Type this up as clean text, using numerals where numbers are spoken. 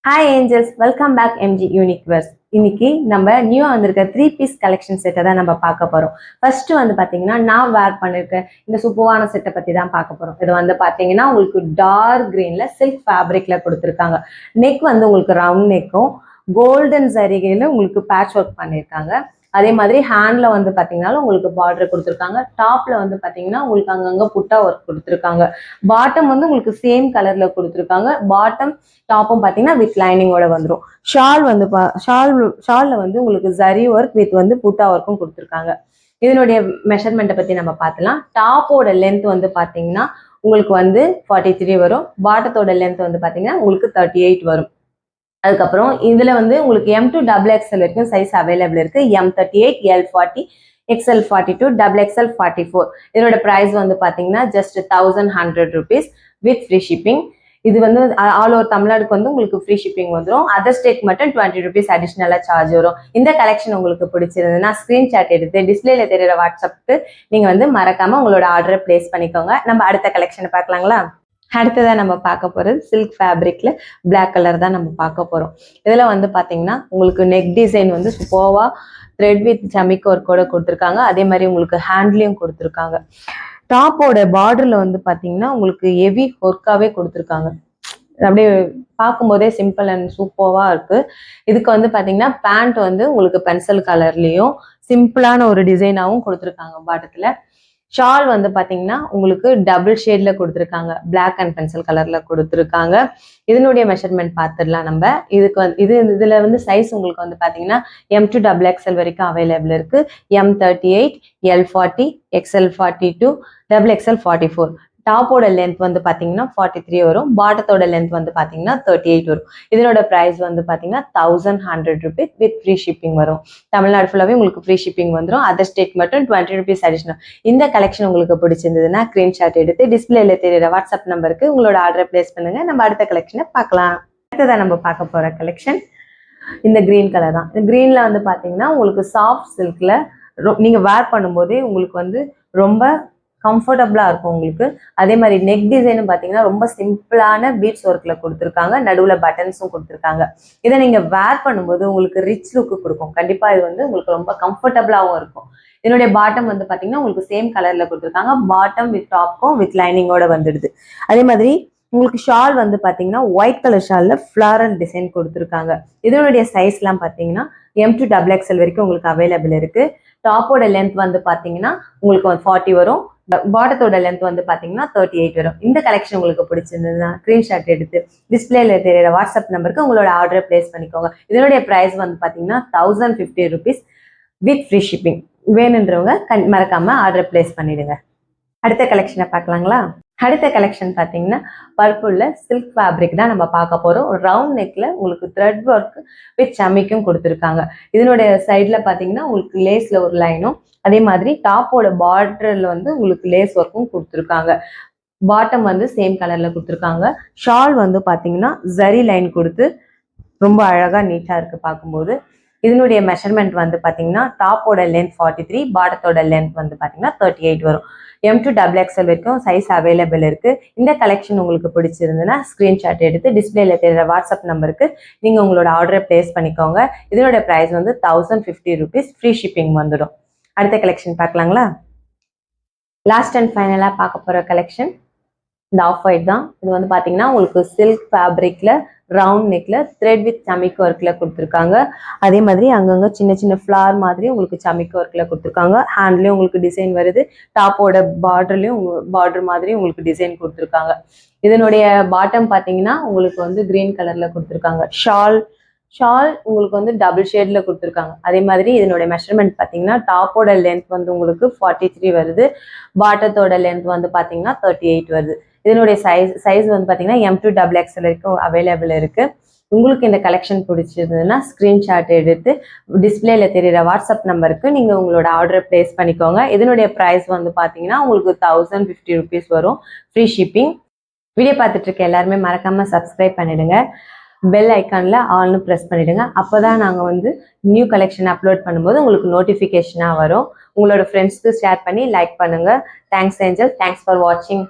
Hi angels, welcome back MG Uniqueverse. இன்னைக்கு நம்ம நியூவா வந்திருக்க 3 பீஸ் கலெக்ஷன் செட்டை தான் நம்ம பார்க்க போறோம். ஃபர்ஸ்ட் வந்து பாத்தீங்கன்னா நான் வேர் பண்ணிருக்க இந்த சூப்பரான செட்டை பத்தி தான் பார்க்க போறோம். இது வந்து பாத்தீங்கன்னா உங்களுக்கு டார்க் கிரீன்ல சில்க் ஃபேப்ரிக்ல கொடுத்துருக்காங்க. நெக் வந்து உங்களுக்கு ரவுண்ட் நெக்கும் கோல்டன் சரிகையில உங்களுக்கு பேட்ச் ஒர்க் பண்ணியிருக்காங்க. அதே மாதிரி ஹேண்ட்ல வந்து பாத்தீங்கன்னா உங்களுக்கு பார்டர் கொடுத்துருக்காங்க. டாப்ல வந்து பாத்தீங்கன்னா உங்களுக்கு அங்கங்க புட்டா ஒர்க் கொடுத்துருக்காங்க. பாட்டம் வந்து உங்களுக்கு சேம் கலர்ல கொடுத்துருக்காங்க. பாட்டம் டாப்பும் பாத்தீங்கன்னா வித் லைனிங்கோட வந்துடும். ஷால் வந்து ஷால்ல வந்து உங்களுக்கு ஜரி ஒர்க் வித் வந்து புட்டா ஒர்க்கும் கொடுத்துருக்காங்க. இதனுடைய மெஷர்மெண்ட்டை பத்தி நம்ம பார்க்கலாம். டாப்போட லென்த் வந்து பாத்தீங்கன்னா உங்களுக்கு வந்து 43 வரும். பாட்டத்தோட லென்த் வந்து பாத்தீங்கன்னா உங்களுக்கு 38 வரும். அதுக்கப்புறம் இதுல வந்து உங்களுக்கு M2 XXL வரைக்கும் சைஸ் அவைலபிள் இருக்கு. M38, L40, XL42, XXL 44. இதோட பிரைஸ் வந்து பாத்தீங்கன்னா just 1100 rupees with free shipping. இது வந்து ஆல் ஓவர் தமிழ்நாடுக்கு வந்து உங்களுக்கு ஃப்ரீ ஷிப்பிங் வந்துடும். அதர் ஸ்டேட் மட்டும் 20 rupees அடிஷ்னலா சார்ஜ் வரும். இந்த கலெக்ஷன் உங்களுக்கு பிடிச்சிருந்ததுன்னா ஸ்கிரீன்ஷாட் எடுத்து டிஸ்பிளேல தெரியுற வாட்ஸ்அப்புக்கு நீங்க வந்து மறக்காம உங்களோட ஆர்டரை பிளேஸ் பண்ணிக்கோங்க. நம்ம அடுத்த கலெக்ஷனை பார்க்கலாங்களா? அடுத்ததான் நம்ம பார்க்க போறது சில்க் ஃபேப்ரிக்ல பிளாக் கலர் தான் நம்ம பார்க்க போறோம். இதுல வந்து பாத்தீங்கன்னா உங்களுக்கு நெக் டிசைன் வந்து சூப்பர்வா த்ரெட் வித் ஜமிக் ஒர்க்கோட கொடுத்துருக்காங்க. அதே மாதிரி உங்களுக்கு ஹேண்ட்லயும் கொடுத்துருக்காங்க. டாப்போட பார்டர்ல வந்து பாத்தீங்கன்னா உங்களுக்கு ஹெவி ஒர்க்காவே கொடுத்துருக்காங்க. அப்படியே பார்க்கும்போதே சிம்பிள் அண்ட் சூப்பர்வா இருக்கு. இதுக்கு வந்து பாத்தீங்கன்னா பேண்ட் வந்து உங்களுக்கு பென்சில் கலர்லயும் சிம்பிளான ஒரு டிசைனாவும் கொடுத்துருக்காங்க. பாட்டத்துல ஷால் வந்து பாத்தீங்கன்னா உங்களுக்கு டபுள் ஷேட்ல கொடுத்துருக்காங்க. பிளாக் அண்ட் பென்சில் கலர்ல கொடுத்துருக்காங்க. இதனுடைய மெஷர்மெண்ட் பார்த்துடலாம் நம்ம. இதுக்கு வந்து இதுல வந்து சைஸ் உங்களுக்கு வந்து பாத்தீங்கன்னா M2 XXL வரைக்கும் அவைலபிள் இருக்கு. M38, L40, XL42, XXL 44. டாப்போட length வந்து பாத்தீங்கன்னா 43 வரும். பாட்டத்தோட லென்த் வந்து பாத்தீங்கன்னா 38 வரும். இதனோட பிரைஸ் வந்து பாத்தீங்கன்னா 1100 rupees வித் ஃப்ரீ ஷிப்பிங் வரும். தமிழ்நாடு ஃபுல்லாவே உங்களுக்கு ஃப்ரீ ஷிப்பிங் வந்துடும். அதர் ஸ்டேட் மட்டும் 20 rupees அடிஷனல். இந்த கலெக்ஷன் உங்களுக்கு பிடிச்சிருந்ததுன்னா ஸ்கிரீன்ஷாட் எடுத்து டிஸ்பிளேல தெரியுற வாட்ஸ்அப் நம்பருக்கு உங்களோட ஆர்டரை பிளேஸ் பண்ணுங்க. நம்ம அடுத்த கலெக்ஷனை பார்க்கலாம். அடுத்ததான் நம்ம பார்க்க போற கலெக்ஷன் இந்த கிரீன் கலர் தான். இந்த கிரீன்ல வந்து பாத்தீங்கன்னா உங்களுக்கு சாஃப்ட் சில்க்ல நீங்க வேர் பண்ணும்போதே உங்களுக்கு வந்து ரொம்ப கம்ஃபர்டபுளா இருக்கும் உங்களுக்கு. அதே மாதிரி நெக் டிசைனும் பாத்தீங்கன்னா ரொம்ப சிம்பிளான பீட்ஸ் ஒர்க்ல கொடுத்துருக்காங்க. நடுவுல பட்டன்ஸும் கொடுத்துருக்காங்க. இதை நீங்க வேர் பண்ணும்போது உங்களுக்கு ரிச் லுக்கு கொடுக்கும். கண்டிப்பா இது வந்து உங்களுக்கு ரொம்ப கம்ஃபர்டபுளாகவும் இருக்கும். இதனுடைய பாட்டம் வந்து பாத்தீங்கன்னா உங்களுக்கு சேம் கலர்ல கொடுத்துருக்காங்க. பாட்டம் வித் டாப்க்கும் வித் லைனிங்கோட வந்துடுது. அதே மாதிரி உங்களுக்கு ஷால் வந்து பாத்தீங்கன்னா ஒயிட் கலர் ஷால்ல ஃபிளாரல் டிசைன் கொடுத்துருக்காங்க. இதனுடைய சைஸ் எல்லாம் பாத்தீங்கன்னா M2 XXL வரைக்கும் உங்களுக்கு அவைலபிள் இருக்கு. டாப்போட லென்த் வந்து பாத்தீங்கன்னா உங்களுக்கு 40 வரும். பாட்டத்தோட லென்த் வந்து பாத்தீங்கன்னா 38 வரும். இந்த கலெக்ஷன் உங்களுக்கு பிடிச்சிருந்ததுன்னா ஸ்கிரீன்ஷாட் எடுத்து டிஸ்பிளேல தெரியுற வாட்ஸ்அப் நம்பருக்கு உங்களோட ஆர்டரை பிளேஸ் பண்ணிக்கோங்க. இதனுடைய பிரைஸ் வந்து பாத்தீங்கன்னா 1050 rupees வித் ஃப்ரீ ஷிப்பிங். வேணுன்றவங்க மறக்காம ஆர்டரை பிளேஸ் பண்ணிடுங்க. அடுத்த கலெக்ஷனை பார்க்கலாங்களா? அடுத்த கலெக்ஷன் பாத்தீங்கன்னா பர்பிள்ல சில்க் ஃபேப்ரிக் தான் நம்ம பார்க்க போறோம். ரவுண்ட் நெக்ல உங்களுக்கு த்ரெட் ஒர்க் வித் சமிக்கும் கொடுத்துருக்காங்க. இதனுடைய சைட்ல பாத்தீங்கன்னா உங்களுக்கு லேஸ்ல ஒரு லைனும் அதே மாதிரி டாப்போட பார்டர்ல வந்து உங்களுக்கு லேஸ் ஒர்க்கும் கொடுத்துருக்காங்க. பாட்டம் வந்து சேம் கலர்ல கொடுத்துருக்காங்க. ஷால் வந்து பாத்தீங்கன்னா ஜரி லைன் கொடுத்து ரொம்ப அழகா நீட்டா இருக்கு பார்க்கும்போது. இதனுடைய மெஷர்மெண்ட் வந்து பாத்தீங்கன்னா டாப்போட லென்த் 43, பாட்டத்தோட லென்த் வந்து பாத்தீங்கன்னா 38 வரும். M2 XXL வரைக்கும் சைஸ் அவைலபிள் இருக்கு. இந்த கலெக்ஷன் உங்களுக்கு பிடிச்சிருந்ததுன்னா ஸ்கிரீன்ஷாட் எடுத்து டிஸ்பிளேல தெரியுற வாட்ஸ்அப் நம்பருக்கு நீங்க உங்களோட ஆர்டரை பிளேஸ் பண்ணிக்கோங்க. இதனோட பிரைஸ் வந்து 1050 rupees ஃப்ரீ ஷிப்பிங் வந்துடும். அடுத்த கலெக்ஷன் பார்க்கலாங்களா? லாஸ்ட் அண்ட் ஃபைனலா பார்க்க போற கலெக்ஷன் இந்த ஆஃப் ஒயிட் தான். இது வந்து பாத்தீங்கன்னா உங்களுக்கு silk ஃபேப்ரிக்ல round நெக்ல thread with Samik ஒர்க்ல கொடுத்துருக்காங்க. அதே மாதிரி அங்கங்க சின்ன சின்ன ஃபிளார் மாதிரி உங்களுக்கு சமிக் ஒர்க்ல கொடுத்துருக்காங்க. ஹேண்ட்லயும் உங்களுக்கு டிசைன் வருது. டாப்போட பார்டர்லயும் பார்டர் மாதிரி உங்களுக்கு டிசைன் கொடுத்துருக்காங்க. இதனுடைய பாட்டம் பாத்தீங்கன்னா உங்களுக்கு வந்து கிரீன் கலர்ல கொடுத்துருக்காங்க. ஷால் உங்களுக்கு வந்து டபுள் ஷேட்ல கொடுத்துருக்காங்க. அதே மாதிரி இதனுடைய மெஷர்மெண்ட் பாத்தீங்கன்னா டாப்போட லென்த் வந்து உங்களுக்கு 43 வருது. பாட்டத்தோட லென்த் வந்து பாத்தீங்கன்னா 38 வருது. இதனுடைய சைஸ் வந்து பாத்தீங்கன்னா M2 XXL வரைக்கும் அவைலபிள் இருக்கு. உங்களுக்கு இந்த கலெக்ஷன் பிடிச்சிருந்ததுன்னா ஸ்கிரீன்ஷாட் எடுத்து டிஸ்பிளேல தெரியுற வாட்ஸ்அப் நம்பருக்கு நீங்க உங்களோட ஆர்டரை பிளேஸ் பண்ணிக்கோங்க. இதனுடைய பிரைஸ் வந்து பாத்தீங்கன்னா உங்களுக்கு 1050 rupees வரும் ஃப்ரீ ஷிப்பிங். வீடியோ பார்த்துட்டு இருக்க எல்லாருமே மறக்காம சப்ஸ்கிரைப் பண்ணிடுங்க. பெல் ஐக்கான்ல ஆல்னு ப்ரெஸ் பண்ணிடுங்க. அப்போதான் நாங்கள் வந்து நியூ கலெக்ஷன் அப்லோட் பண்ணும்போது உங்களுக்கு நோட்டிஃபிகேஷனாக வரும். உங்களோட ஃப்ரெண்ட்ஸ்க்கு ஷேர் பண்ணி லைக் பண்ணுங்க. Thanks angel. தேங்க்ஸ் ஃபார் வாட்சிங்.